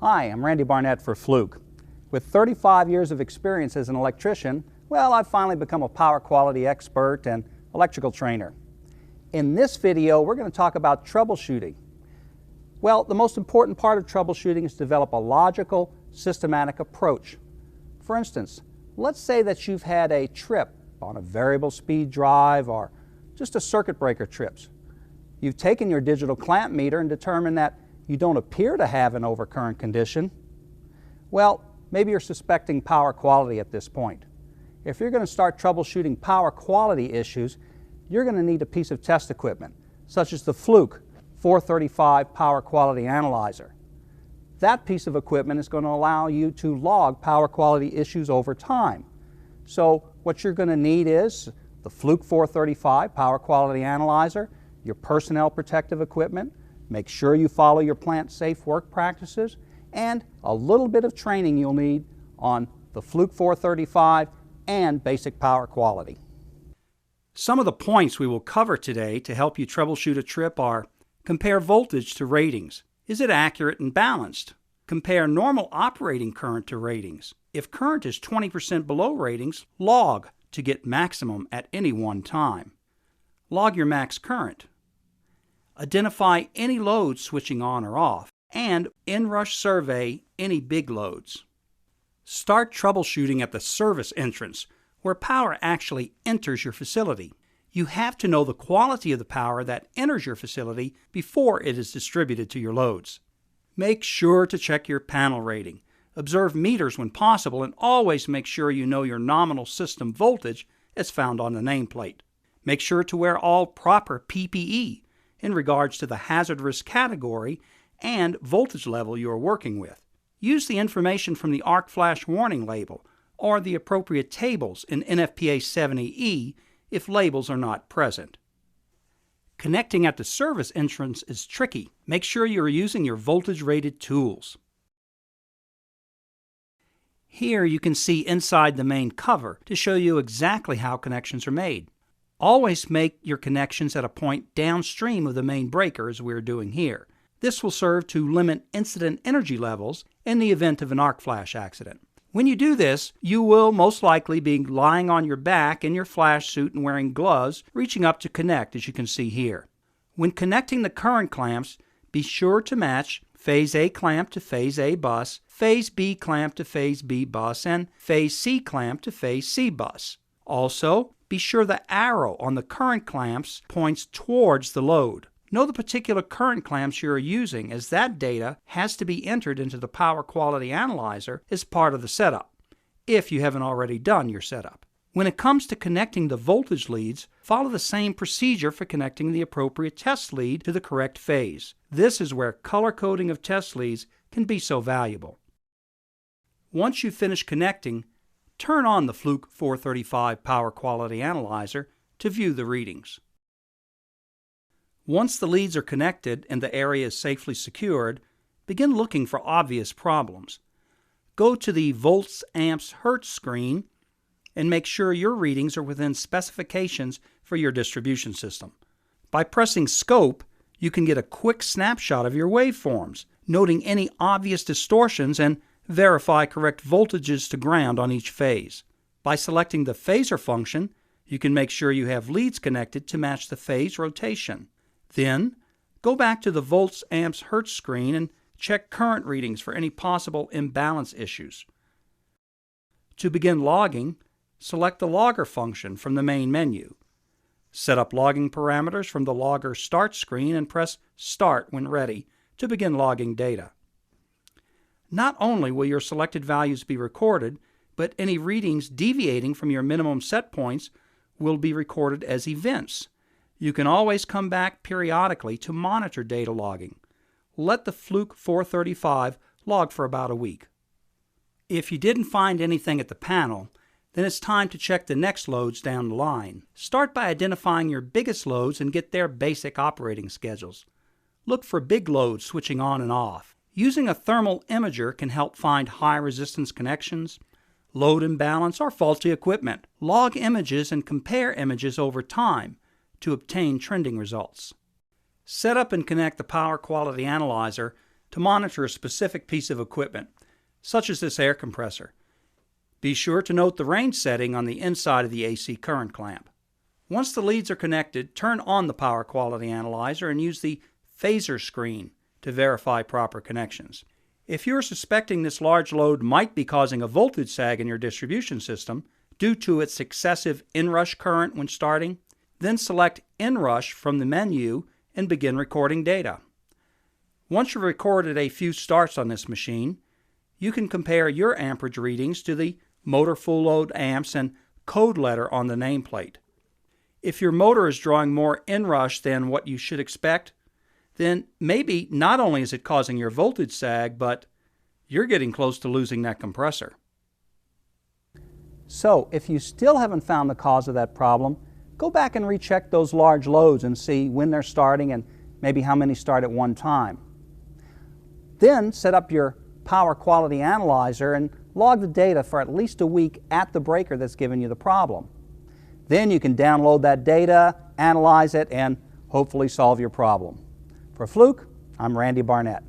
Hi, I'm Randy Barnett for FLUKE. With 35 years of experience as an electrician, well, I've finally become a power quality expert and electrical trainer. In this video, we're going to talk about troubleshooting. Well, the most important part of troubleshooting is to develop a logical, systematic approach. For instance, let's say that you've had a trip on a variable speed drive or just a circuit breaker trips. You've taken your digital clamp meter and determined that you don't appear to have an overcurrent condition. Well, maybe you're suspecting power quality at this point. If you're going to start troubleshooting power quality issues, you're going to need a piece of test equipment, such as the FLUKE 435 Power Quality Analyzer. That piece of equipment is going to allow you to log power quality issues over time. So what you're going to need is the FLUKE 435 Power Quality Analyzer, your personnel protective equipment, make sure you follow your plant safe work practices, and a little bit of training you'll need on the FLUKE 435 and basic power quality. Some of the points we will cover today to help you troubleshoot a trip are: compare voltage to ratings. Is it accurate and balanced? Compare normal operating current to ratings. If current is 20% below ratings, log to get maximum at any one time. Log your max current. Identify any loads switching on or off, and in-rush survey any big loads. Start troubleshooting at the service entrance, where power actually enters your facility. You have to know the quality of the power that enters your facility before it is distributed to your loads. Make sure to check your panel rating. Observe meters when possible, and always make sure you know your nominal system voltage as found on the nameplate. Make sure to wear all proper PPE in regards to the hazard risk category and voltage level you are working with. Use the information from the arc flash warning label or the appropriate tables in NFPA 70E if labels are not present. Connecting at the service entrance is tricky. Make sure you are using your voltage-rated tools. Here you can see inside the main cover to show you exactly how connections are made. Always make your connections at a point downstream of the main breaker, as we're doing here. This will serve to limit incident energy levels in the event of an arc flash accident. When you do this, you will most likely be lying on your back in your flash suit and wearing gloves, reaching up to connect, as you can see here. When connecting the current clamps, be sure to match phase A clamp to phase A bus, phase B clamp to phase B bus, and phase C clamp to phase C bus. Also, be sure the arrow on the current clamps points towards the load. Know the particular current clamps you are using, as that data has to be entered into the Power Quality Analyzer as part of the setup, if you haven't already done your setup. When it comes to connecting the voltage leads, follow the same procedure for connecting the appropriate test lead to the correct phase. This is where color coding of test leads can be so valuable. Once you finish connecting, turn on the FLUKE 435 Power Quality Analyzer to view the readings. Once the leads are connected and the area is safely secured, begin looking for obvious problems. Go to the volts, amps, hertz screen and make sure your readings are within specifications for your distribution system. By pressing Scope, you can get a quick snapshot of your waveforms, noting any obvious distortions, and verify correct voltages to ground on each phase. By selecting the phasor function, you can make sure you have leads connected to match the phase rotation. Then, go back to the volts, amps, hertz screen and check current readings for any possible imbalance issues. To begin logging, select the logger function from the main menu. Set up logging parameters from the logger start screen and press Start when ready to begin logging data. Not only will your selected values be recorded, but any readings deviating from your minimum set points will be recorded as events. You can always come back periodically to monitor data logging. Let the FLUKE 435 log for about a week. If you didn't find anything at the panel, then it's time to check the next loads down the line. Start by identifying your biggest loads and get their basic operating schedules. Look for big loads switching on and off. Using a thermal imager can help find high resistance connections, load imbalance, or faulty equipment. Log images and compare images over time to obtain trending results. Set up and connect the Power Quality Analyzer to monitor a specific piece of equipment, such as this air compressor. Be sure to note the range setting on the inside of the AC current clamp. Once the leads are connected, turn on the power quality analyzer and use the phaser screen to verify proper connections. If you're suspecting this large load might be causing a voltage sag in your distribution system due to its excessive inrush current when starting, then select Inrush from the menu and begin recording data. Once you've recorded a few starts on this machine, you can compare your amperage readings to the motor full load amps and code letter on the nameplate. If your motor is drawing more inrush than what you should expect, then maybe not only is it causing your voltage sag, but you're getting close to losing that compressor. So, if you still haven't found the cause of that problem, go back and recheck those large loads and see when they're starting and maybe how many start at one time. Then set up your power quality analyzer and log the data for at least a week at the breaker that's given you the problem. Then you can download that data, analyze it, and hopefully solve your problem. For FLUKE, I'm Randy Barnett.